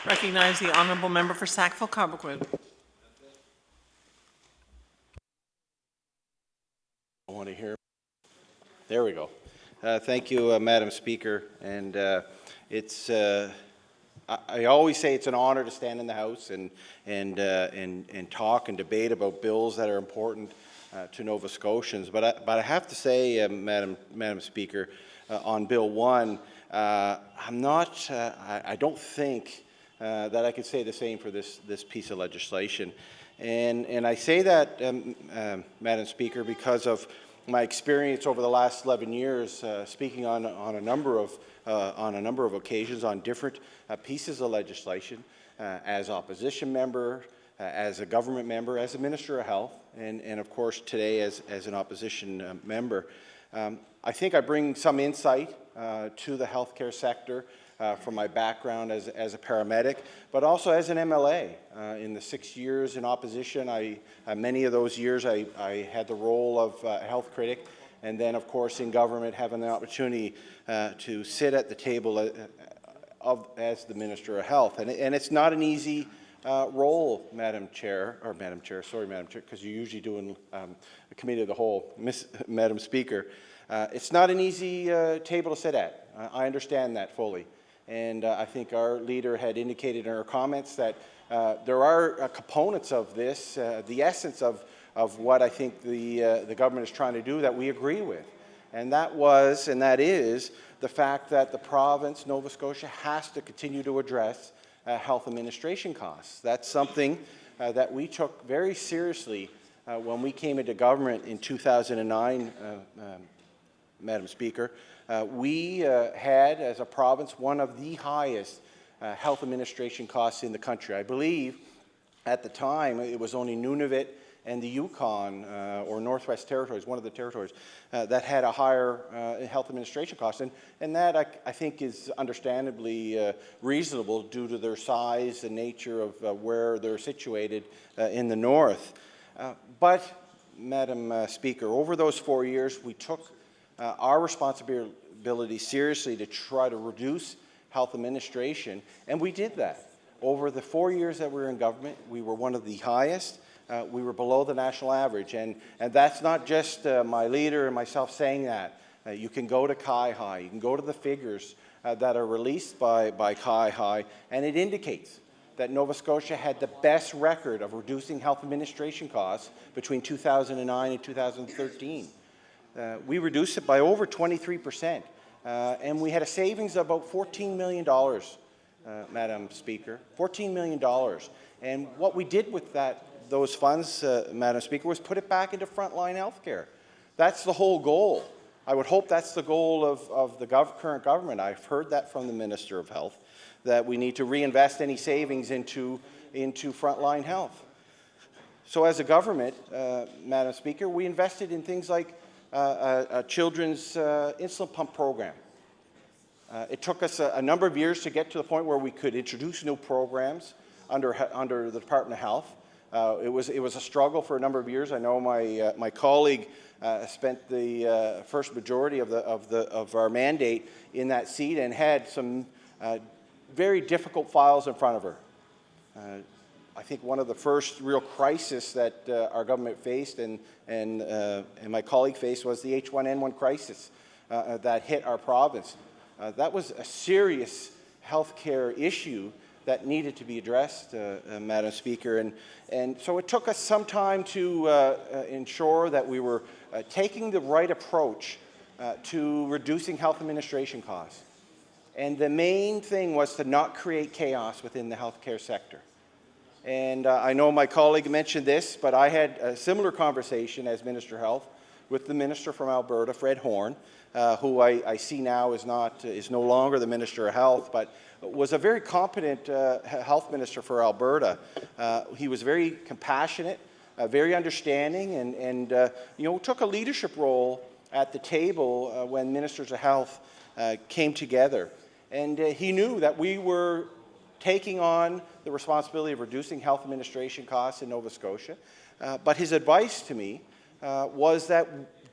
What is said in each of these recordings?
Recognize the honourable member for Sackville-Cobequid. I want to hear. There we go. Thank you, Madam Speaker. And I always say it's an honor to stand in the House and talk and debate about bills that are important to Nova Scotians. But I have to say, Madam Speaker, on Bill 1, I'm not. I don't think that I could say the same for this piece of legislation. And I say that, Madam Speaker, because of my experience over the last 11 years speaking on a number of occasions on different pieces of legislation, as opposition member, as a government member, as a Minister of Health, and of course today as an opposition member. I think I bring some insight to the healthcare sector from my background as a paramedic, but also as an MLA. In the 6 years in opposition, many of those years I had the role of health critic, and then of course in government having the opportunity to sit at the table as the Minister of Health. And it's not an easy role, Madam Chair, because you're usually doing a committee of the whole, Madam Speaker. It's not an easy table to sit at. I understand that fully. And I think our leader had indicated in her comments that there are components of this, the essence of what I think the government is trying to do that we agree with. And that is the fact that the province, Nova Scotia, has to continue to address health administration costs. That's something that we took very seriously when we came into government in 2009, Madam Speaker. We had, as a province, one of the highest health administration costs in the country. I believe at the time it was only Nunavut and the Yukon, or Northwest Territories, one of the territories, that had a higher health administration cost. And that, I think, is understandably reasonable due to their size and nature of where they're situated in the north. But, Madam Speaker, over those 4 years, we took our responsibility seriously to try to reduce health administration, and we did that. Over the 4 years that we were in government, we were one of the highest. We were below the national average, and that's not just my leader and myself saying that. You can go to CIHI, you can go to the figures that are released by CIHI, and it indicates that Nova Scotia had the best record of reducing health administration costs between 2009 and 2013. We reduced it by over 23%, and we had a savings of about $14 million, Madam Speaker, $14 million. And what we did with those funds, Madam Speaker, was put it back into frontline health care. That's the whole goal. I would hope that's the goal of the current government. I've heard that from the Minister of Health, that we need to reinvest any savings into frontline health. So as a government, Madam Speaker, we invested in things like a children's insulin pump program. It took us a number of years to get to the point where we could introduce new programs under the Department of Health. It was a struggle for a number of years. I know my colleague spent the first majority of our mandate in that seat and had some very difficult files in front of her. I think one of the first real crises that our government faced and my colleague faced was the H1N1 crisis that hit our province. That was a serious healthcare issue that needed to be addressed, Madam Speaker. And so it took us some time to ensure that we were taking the right approach to reducing health administration costs. And the main thing was to not create chaos within the healthcare sector. And I know my colleague mentioned this, but I had a similar conversation as Minister of Health with the Minister from Alberta, Fred Horn, who I see now is no longer the Minister of Health, but was a very competent health minister for Alberta. He was very compassionate, very understanding, and took a leadership role at the table when Ministers of Health came together. And he knew that we were taking on the responsibility of reducing health administration costs in Nova Scotia. But his advice to me was that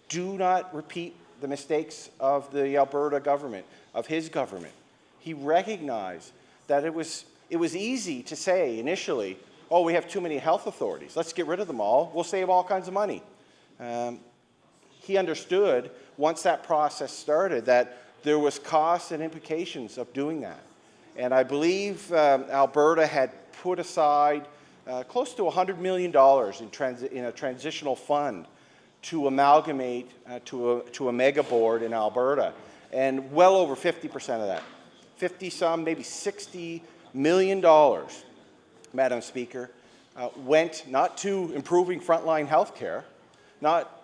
do not repeat the mistakes of the Alberta government, of his government. He recognized that it was It was easy to say initially, oh, we have too many health authorities. Let's get rid of them all. We'll save all kinds of money. He understood, once that process started, that there was costs and implications of doing that. And I believe Alberta had put aside close to $100 million in a transitional fund to amalgamate to a mega board in Alberta. And well over 50% of that, 50-some, maybe $60 million, Madam Speaker, went not to improving frontline health care, not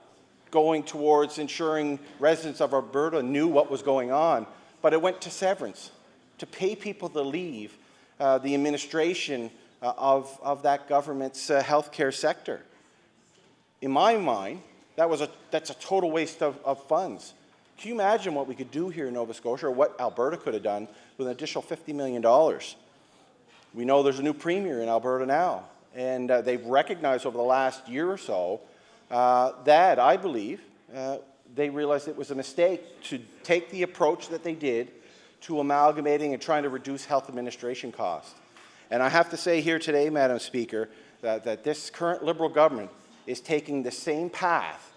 going towards ensuring residents of Alberta knew what was going on, but it went to severance, to pay people to leave the administration of that government's healthcare sector. In my mind, that's a total waste of funds. Can you imagine what we could do here in Nova Scotia, or what Alberta could have done with an additional $50 million? We know there's a new premier in Alberta now, and they've recognized over the last year or so that, I believe, they realized it was a mistake to take the approach that they did to amalgamating and trying to reduce health administration costs. And I have to say here today, Madam Speaker, that this current Liberal government is taking the same path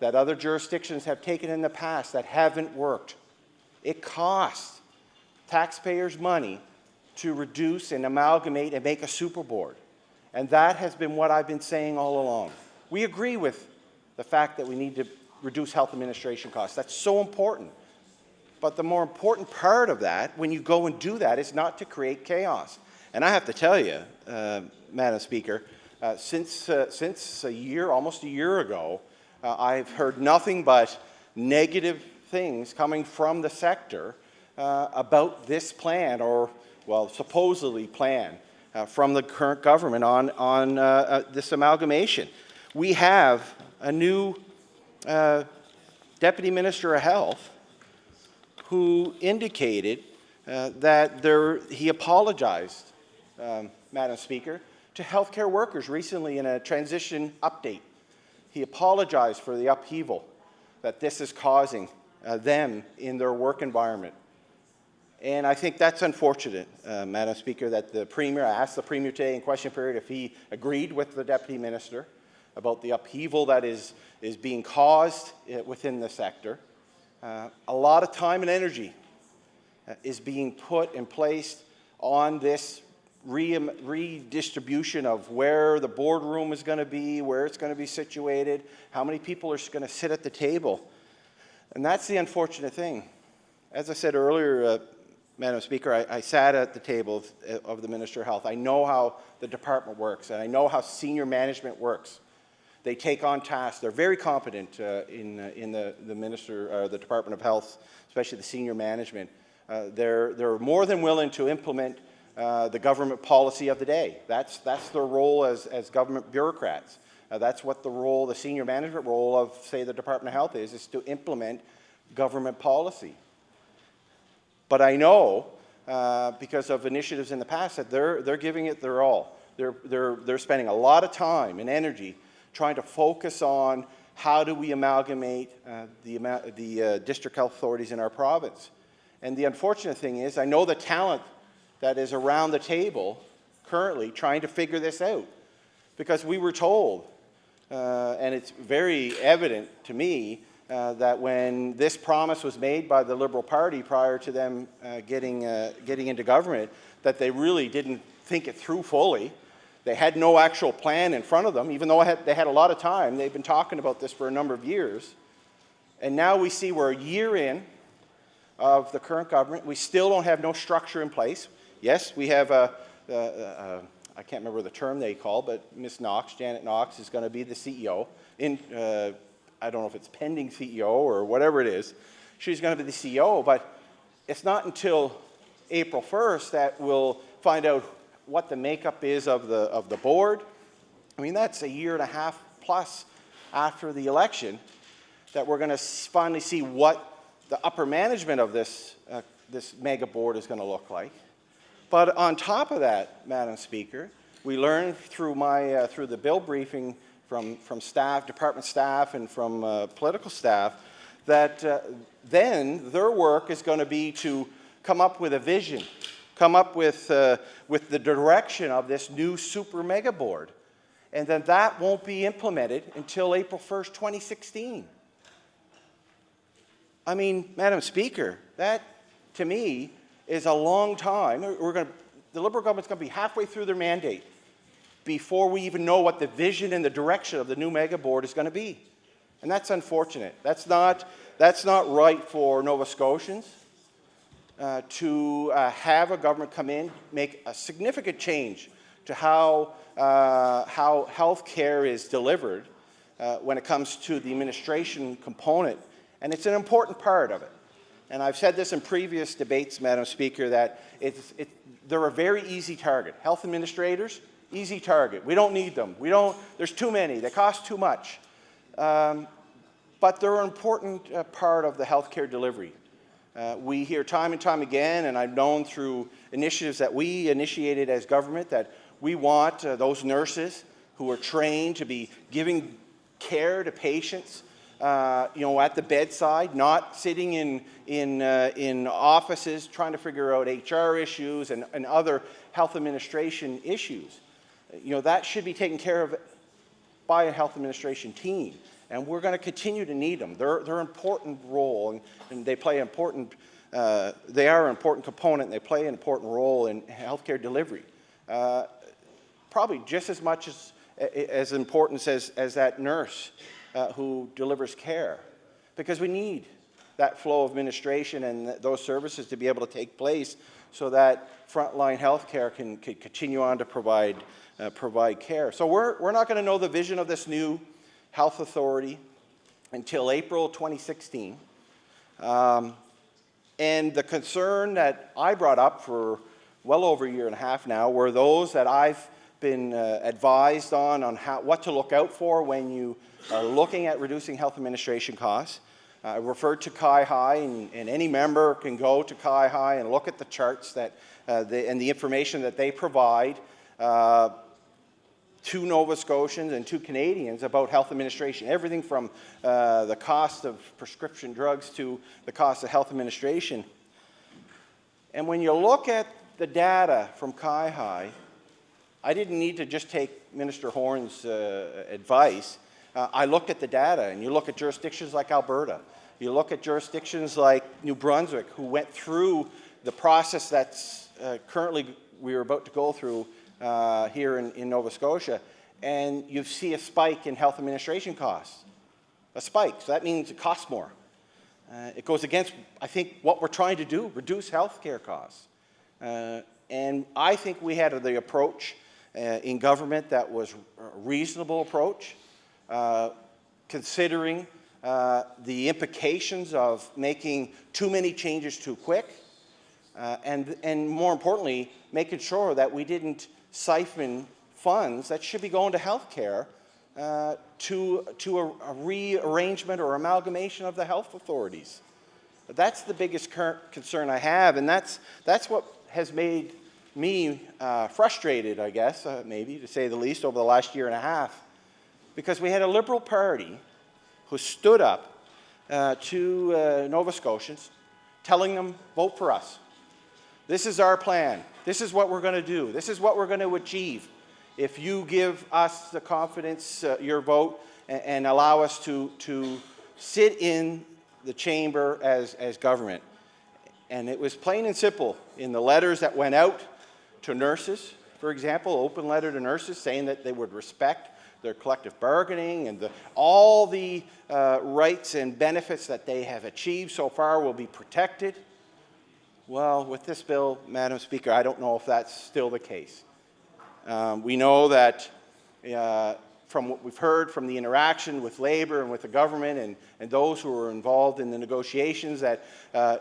that other jurisdictions have taken in the past that haven't worked. It costs taxpayers money to reduce and amalgamate and make a super board. And that has been what I've been saying all along. We agree with the fact that we need to reduce health administration costs. That's so important. But the more important part of that, when you go and do that, is not to create chaos. And I have to tell you, Madam Speaker, since almost a year ago, I've heard nothing but negative things coming from the sector about this plan, or, well, supposedly plan, from the current government on this amalgamation. We have a new Deputy Minister of Health who indicated that he apologized, Madam Speaker, to healthcare workers recently in a transition update. He apologized for the upheaval that this is causing them in their work environment. And I think that's unfortunate, Madam Speaker, that the Premier, I asked the Premier today in question period if he agreed with the Deputy Minister about the upheaval that is being caused within the sector. A lot of time and energy is being put and placed on this redistribution of where the boardroom is going to be, where it's going to be situated, how many people are going to sit at the table. And that's the unfortunate thing. As I said earlier, Madam Speaker, I sat at the table of the Minister of Health. I know how the department works, and I know how senior management works. They take on tasks. They're very competent in the Minister, the Department of Health, especially the senior management. They're more than willing to implement the government policy of the day. That's their role as government bureaucrats. That's what the senior management role of, say, the Department of Health is to implement government policy. But I know, because of initiatives in the past, that they're giving it their all. They're spending a lot of time and energy trying to focus on how do we amalgamate the district health authorities in our province. And the unfortunate thing is, I know the talent that is around the table currently trying to figure this out, because we were told, and it's very evident to me, that when this promise was made by the Liberal Party prior to them getting into government, that they really didn't think it through fully. They had no actual plan in front of them, even though they had a lot of time. They've been talking about this for a number of years. And now we see we're a year in of the current government. We still don't have no structure in place. Yes, we have I can't remember the term they call, but Ms. Knox, Janet Knox, is going to be the CEO. I don't know if it's pending CEO or whatever it is. She's going to be the CEO, but it's not until April 1st that we'll find out what the makeup is of the board. I mean, that's a year and a half plus after the election that we're going to finally see what the upper management of this mega board is going to look like. But on top of that, Madam Speaker, we learned through the bill briefing from staff, department staff, and from political staff, that then their work is going to be to come up with a vision, come up with the direction of this new super mega board. And then that won't be implemented until April 1st, 2016. I mean, Madam Speaker, that to me is a long time. The Liberal government's going to be halfway through their mandate before we even know what the vision and the direction of the new mega board is going to be. And that's unfortunate. That's not right for Nova Scotians to have a government come in, make a significant change to how health care is delivered when it comes to the administration component. And it's an important part of it. And I've said this in previous debates, Madam Speaker, that they're a very easy target. Health administrators, easy target. We don't need them. There's too many. They cost too much. But they're an important part of the healthcare delivery. We hear time and time again, and I've known through initiatives that we initiated as government, that we want those nurses who are trained to be giving care to patients, at the bedside, not sitting in offices trying to figure out HR issues and other health administration issues. That should be taken care of by a health administration team. And we're going to continue to need them. They're an important role, and they play important. They are an important component. And they play an important role in healthcare delivery, probably just as much as important as that nurse who delivers care, because we need that flow of administration and those services to be able to take place, so that frontline healthcare can continue on to provide care. So we're not going to know the vision of this new health authority until April 2016. And the concern that I brought up for well over a year and a half now were those that I've been advised on what to look out for when you are looking at reducing health administration costs. I referred to CI-High, and any member can go to CI-High and look at the charts and the information that they provide to Nova Scotians and to Canadians about health administration, everything from the cost of prescription drugs to the cost of health administration. And when you look at the data from CI-High, I didn't need to just take Minister Horn's advice. I looked at the data, and you look at jurisdictions like Alberta, you look at jurisdictions like New Brunswick, who went through the process that's currently we're about to go through here in Nova Scotia, and you see a spike in health administration costs. A spike, so that means it costs more. It goes against, I think, what we're trying to do, reduce health care costs. And I think we had the approach in government that was a reasonable approach, considering the implications of making too many changes too quick, and more importantly, making sure that we didn't siphon funds that should be going to health care to a rearrangement or amalgamation of the health authorities. That's the biggest current concern I have, and that's what has made me frustrated, I guess, maybe to say the least, over the last year and a half, because we had a Liberal Party who stood up to Nova Scotians, telling them, vote for us. This is our plan. This is what we're going to do. This is what we're going to achieve if you give us the confidence, your vote, and allow us to sit in the chamber as government. And it was plain and simple in the letters that went out to nurses, for example, open letter to nurses saying that they would respect their collective bargaining and all the rights and benefits that they have achieved so far will be protected. Well, with this bill, Madam Speaker, I don't know if that's still the case. We know that from what we've heard from the interaction with Labour and with the government and those who are involved in the negotiations, that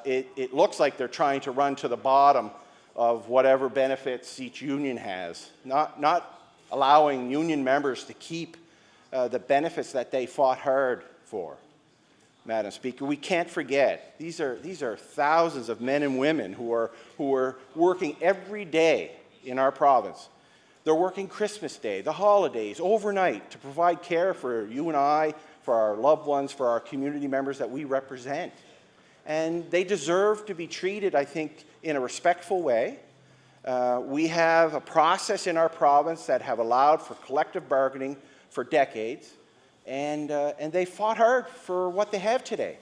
it looks like they're trying to run to the bottom of whatever benefits each union has, not allowing union members to keep the benefits that they fought hard for. Madam Speaker, we can't forget, these are thousands of men and women who are working every day in our province. They're working Christmas Day, the holidays, overnight, to provide care for you and I, for our loved ones, for our community members that we represent. And they deserve to be treated, I think, in a respectful way, We have a process in our province that have allowed for collective bargaining for decades, and they fought hard for what they have today.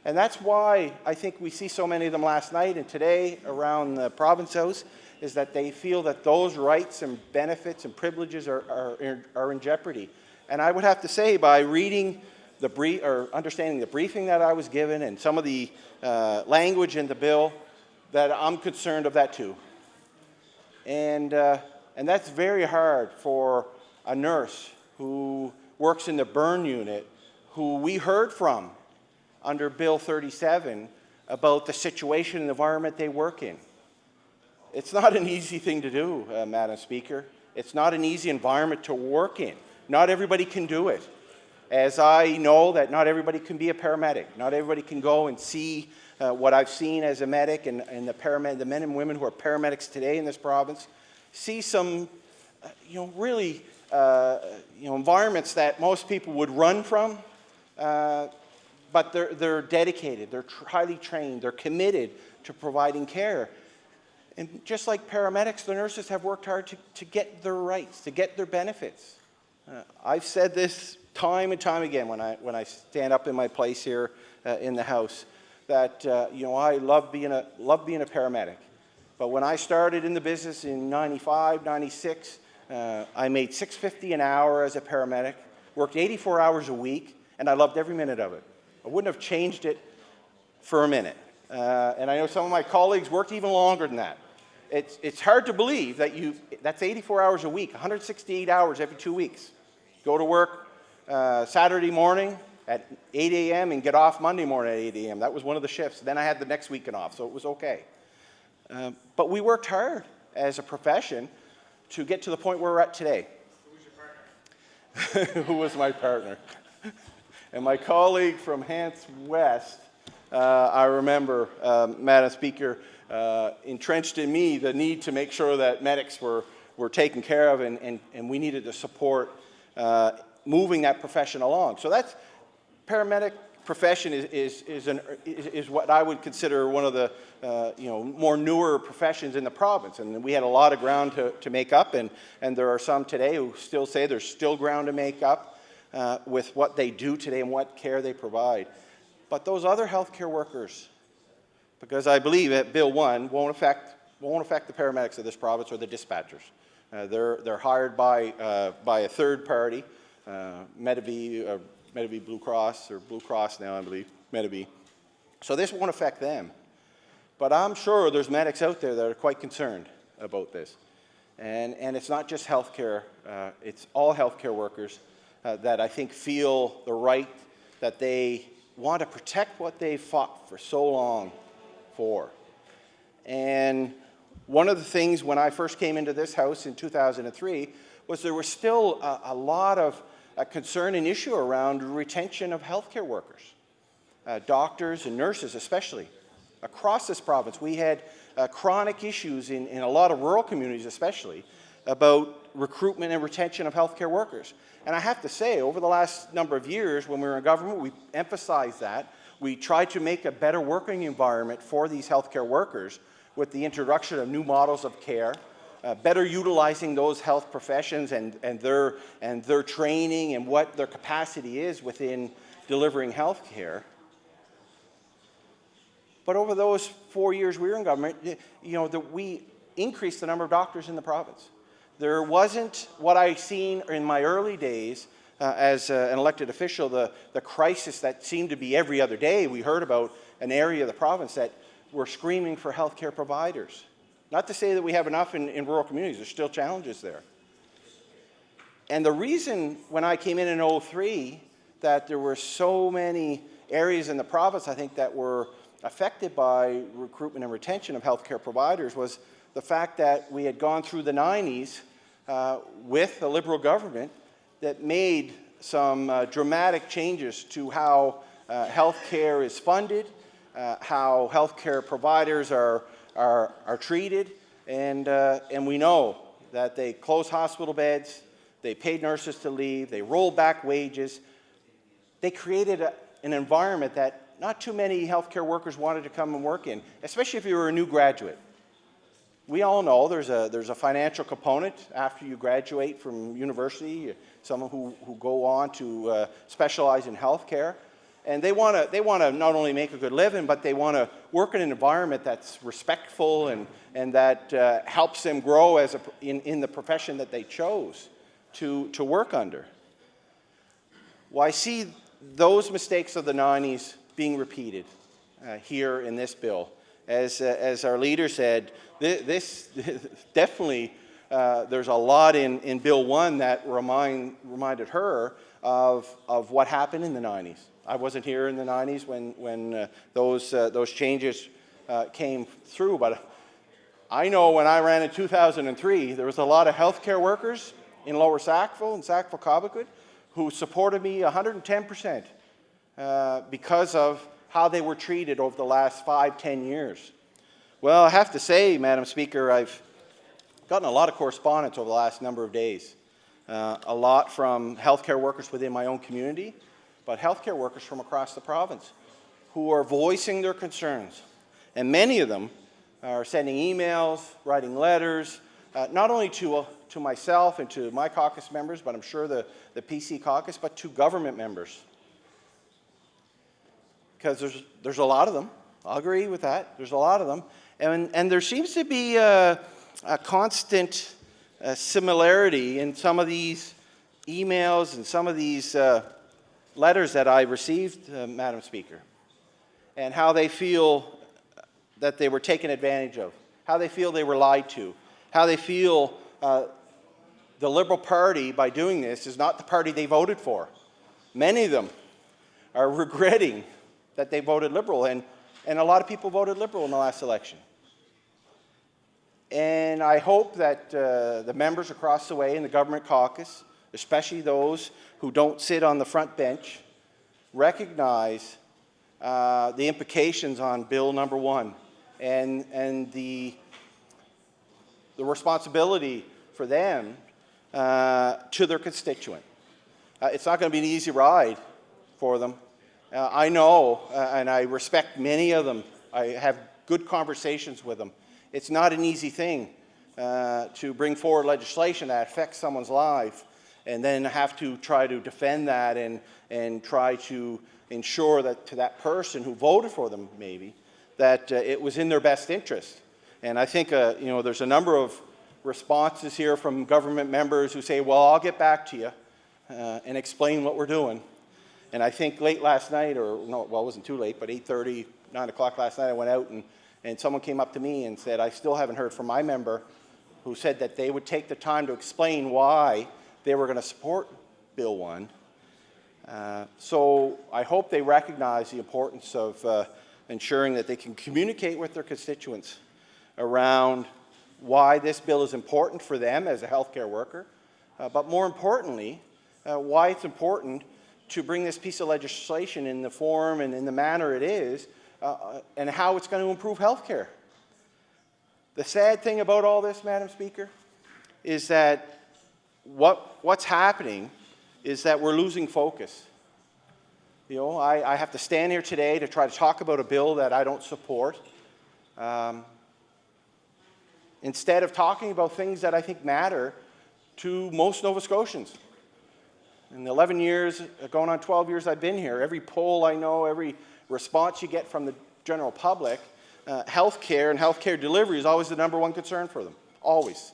And that's why I think we see so many of them last night and today around the Province House, is that they feel that those rights and benefits and privileges are in jeopardy. And I would have to say, by reading the brief, or understanding the briefing that I was given and some of the language in the bill, that I'm concerned of that too. And that's very hard for a nurse who works in the burn unit, who we heard from under Bill 37 about the situation and environment they work in. It's not an easy thing to do, Madam Speaker. It's not an easy environment to work in. Not everybody can do it. As I know that not everybody can be a paramedic. Not everybody can go and see what I've seen as a medic, and the men and women who are paramedics today in this province, see some really environments that most people would run from, but they're dedicated, they're highly trained, they're committed to providing care. And just like paramedics, the nurses have worked hard to get their rights, to get their benefits. I've said this time and time again when I stand up in my place here in the House, that I love being a paramedic. But when I started in the business in 95, 96, I made $6.50 an hour as a paramedic, worked 84 hours a week, and I loved every minute of it. I wouldn't have changed it for a minute. And I know some of my colleagues worked even longer than that. It's hard to believe that that's 84 hours a week, 168 hours every 2 weeks. Go to work Saturday morning at 8 a.m. and get off Monday morning at 8 a.m. That was one of the shifts. Then I had the next weekend off, so it was okay. But we worked hard as a profession to get to the point where we're at today. Who was your partner? Who was my partner? And my colleague from Hants West, I remember, Madam Speaker, entrenched in me the need to make sure that medics were taken care of, and we needed to support moving that profession along. So that's paramedic profession is what I would consider one of the more newer professions in the province, and we had a lot of ground to make up, and there are some today who still say there's still ground to make up with what they do today and what care they provide. But those other healthcare workers, because I believe that Bill 1 won't affect the paramedics of this province or the dispatchers. They're hired by a third party, Medavie Blue Cross, or Blue Cross now, I believe, Medavie. So this won't affect them. But I'm sure there's medics out there that are quite concerned about this. And it's not just healthcare, it's all healthcare workers that I think feel the right that they want to protect what they fought for so long for. And one of the things when I first came into this House in 2003 was there was still a lot of concern and issue around retention of healthcare workers, doctors and nurses especially. Across this province, we had chronic issues in a lot of rural communities especially about recruitment and retention of healthcare workers. And I have to say, over the last number of years when we were in government, we emphasized that. We tried to make a better working environment for these healthcare workers with the introduction of new models of care, better utilizing those health professions and their training and what their capacity is within delivering health care. But over those 4 years we were in government, we increased the number of doctors in the province. There wasn't what I seen in my early days as an elected official, the crisis that seemed to be every other day. We heard about an area of the province that were screaming for healthcare providers. Not to say that we have enough in rural communities, there's still challenges there. And the reason when I came in 2003 that there were so many areas in the province, I think, that were affected by recruitment and retention of healthcare providers was the fact that we had gone through the 90s with a Liberal government that made some dramatic changes to how healthcare is funded, how healthcare providers are treated, and we know that they closed hospital beds, they paid nurses to leave, they rolled back wages. They created an environment that not too many healthcare workers wanted to come and work in, especially if you were a new graduate. we all know there's a financial component after you graduate from university, someone who go on to specialize in healthcare. And they want to not only make a good living, but they want to work in an environment that's respectful and that helps them grow in the profession that they chose to work under. Well, I see those mistakes of the 90s being repeated here in this bill. As our leader said, this definitely, there's a lot in Bill 1 that reminded her of what happened in the 90s. I wasn't here in the 90s when those changes came through, but I know when I ran in 2003, there was a lot of healthcare workers in Lower Sackville and Sackville-Cobequid who supported me 110% because of how they were treated over the last 5-10 years. Well, I have to say, Madam Speaker, I've gotten a lot of correspondence over the last number of days. A lot from healthcare workers within my own community, but healthcare workers from across the province who are voicing their concerns. And many of them are sending emails, writing letters, not only to myself and to my caucus members, but I'm sure the PC caucus, but to government members. Because there's a lot of them. I'll agree with that. There's a lot of them. And there seems to be a constant similarity in some of these emails and some of these letters that I received, Madam Speaker, and how they feel that they were taken advantage of, how they feel they were lied to, how they feel the Liberal Party, by doing this, is not the party they voted for. Many of them are regretting that they voted Liberal, and a lot of people voted Liberal in the last election. And I hope that the members across the way in the government caucus, especially those who don't sit on the front bench, recognize the implications on Bill number 1 and the responsibility for them to their constituent. It's not going to be an easy ride for them. I know, and I respect many of them. I have good conversations with them. It's not an easy thing to bring forward legislation that affects someone's life and then have to try to defend that and try to ensure that to that person who voted for them, maybe, that it was in their best interest. And I think there's a number of responses here from government members who say, well, I'll get back to you and explain what we're doing. And I think late last night, or no, well, it wasn't too late, but 8:30, 9 o'clock last night, I went out and someone came up to me and said, I still haven't heard from my member who said that they would take the time to explain why they were going to support Bill 1. So I hope they recognize the importance of ensuring that they can communicate with their constituents around why this bill is important for them as a healthcare worker, but more importantly, why it's important to bring this piece of legislation in the form and in the manner it is, and how it's going to improve healthcare. The sad thing about all this, Madam Speaker, is that what's happening is that we're losing focus. You know, I have to stand here today to try to talk about a bill that I don't support, instead of talking about things that I think matter to most Nova Scotians. In the 11 years, going on 12 years I've been here, every poll I know, every response you get from the general public, healthcare and healthcare delivery is always the #1 concern for them, always.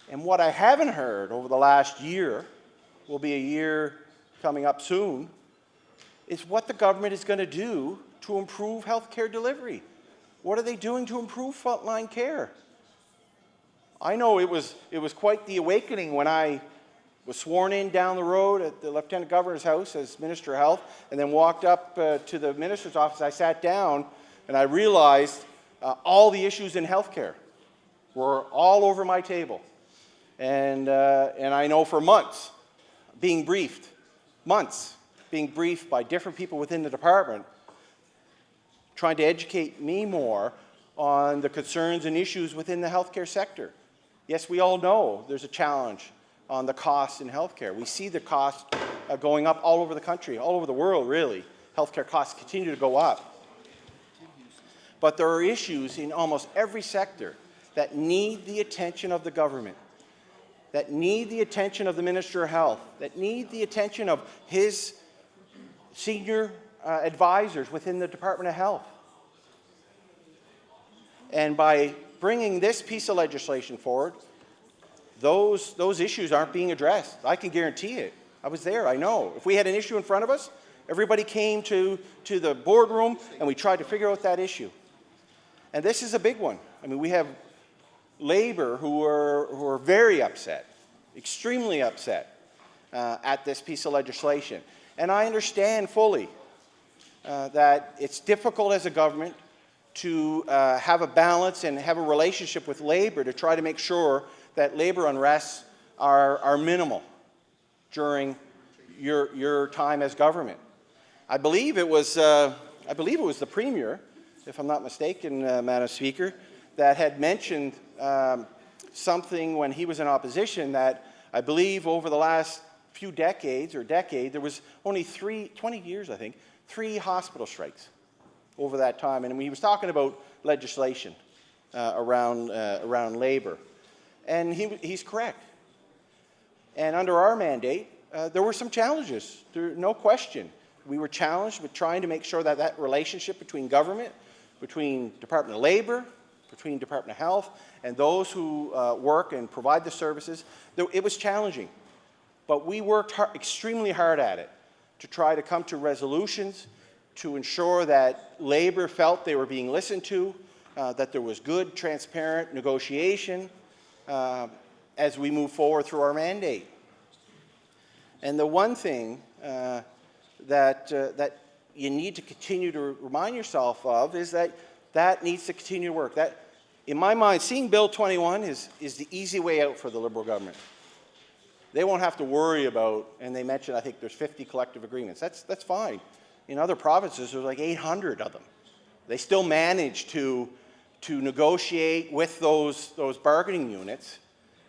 And what I haven't heard over the last year, will be a year coming up soon, is what the government is going to do to improve healthcare delivery. What are they doing to improve frontline care? I know it was quite the awakening when I was sworn in down the road at the Lieutenant Governor's house as Minister of Health, and then walked up to the Minister's office. I sat down and I realized all the issues in healthcare were all over my table. And I know for months being briefed by different people within the department, trying to educate me more on the concerns and issues within the healthcare sector. Yes, we all know there's a challenge on the costs in healthcare. We see the costs going up all over the country, all over the world, really. Healthcare costs continue to go up. but there are issues in almost every sector that need the attention of the government, that need the attention of the Minister of Health, that need the attention of his senior advisors within the Department of Health. And by bringing this piece of legislation forward, those issues aren't being addressed. I can guarantee it. I was there, I know. If we had an issue in front of us, everybody came to the boardroom and we tried to figure out that issue. And this is a big one. I mean, we have Labour who are very upset, extremely upset at this piece of legislation. And I understand fully that it's difficult as a government to have a balance and have a relationship with Labour to try to make sure that Labour unrests are minimal during your time as government. I believe it was the Premier, if I'm not mistaken, Madam Speaker, that had mentioned something when he was in opposition that I believe over the last few decades there was only 20 years, I think, 3 hospital strikes over that time. And he was talking about legislation around Labour. And he's correct. And under our mandate, there were some challenges, no question. We were challenged with trying to make sure that that relationship between government, between Department of Labour, between Department of Health, and those who work and provide the services, it was challenging. But we worked extremely hard at it to try to come to resolutions, to ensure that Labour felt they were being listened to, that there was good, transparent negotiation as we move forward through our mandate. And the one thing that you need to continue to remind yourself of is that needs to continue to work. That, in my mind, seeing Bill 21 is the easy way out for the Liberal government. They won't have to worry about, and they mentioned, I think there's 50 collective agreements. That's fine. In other provinces, there's like 800 of them. They still manage to negotiate with those bargaining units,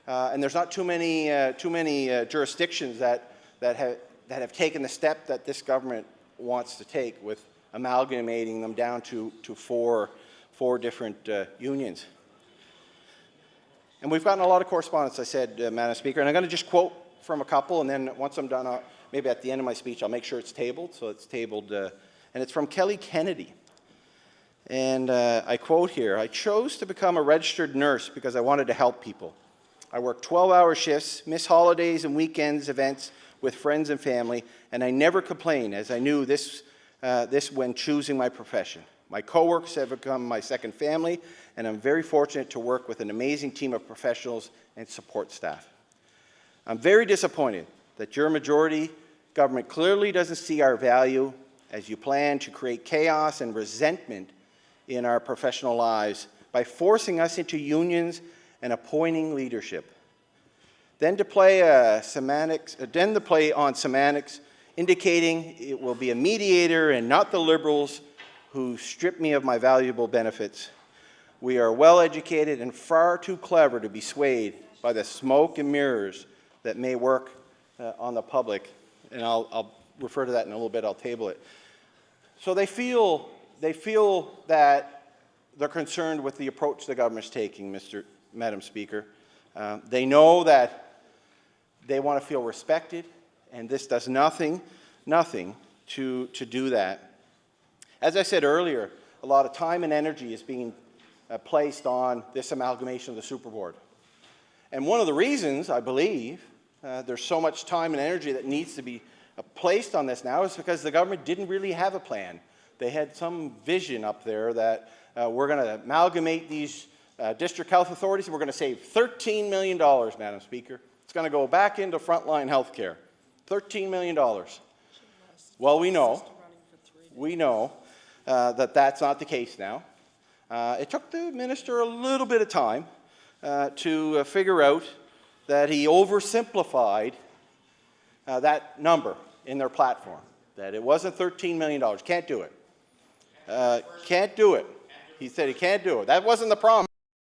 and there's not too many jurisdictions that have taken the step that this government wants to take with amalgamating them down to four different unions. And we've gotten a lot of correspondence, I said, Madam Speaker, and I'm going to just quote from a couple, and then once I'm done, maybe at the end of my speech, I'll make sure it's tabled. So it's tabled, and it's from Kelly Kennedy. And I quote here, "I chose to become a registered nurse because I wanted to help people. I worked 12-hour shifts, miss holidays and weekends events with friends and family, and I never complained as I knew this when choosing my profession. My coworkers have become my second family, and I'm very fortunate to work with an amazing team of professionals and support staff. I'm very disappointed that your majority government clearly doesn't see our value as you plan to create chaos and resentment in our professional lives by forcing us into unions and appointing leadership. Then to play on semantics, indicating it will be a mediator and not the Liberals who strip me of my valuable benefits. We are well educated and far too clever to be swayed by the smoke and mirrors that may work on the public." And I'll refer to that in a little bit. I'll table it. So they feel that they're concerned with the approach the government's taking, Madam Speaker. They know that they want to feel respected, and this does nothing to do that. As I said earlier, a lot of time and energy is being placed on this amalgamation of the Super Board. And one of the reasons, I believe, there's so much time and energy that needs to be placed on this now is because the government didn't really have a plan. They had some vision up there that we're going to amalgamate these district health authorities and we're going to save $13 million, Madam Speaker. It's going to go back into frontline health care. $13 million. Well, we know that that's not the case now. It took the minister a little bit of time to figure out that he oversimplified that number in their platform, that it wasn't $13 million. Can't do it. Can't do it. He said he can't do it. That wasn't the promise.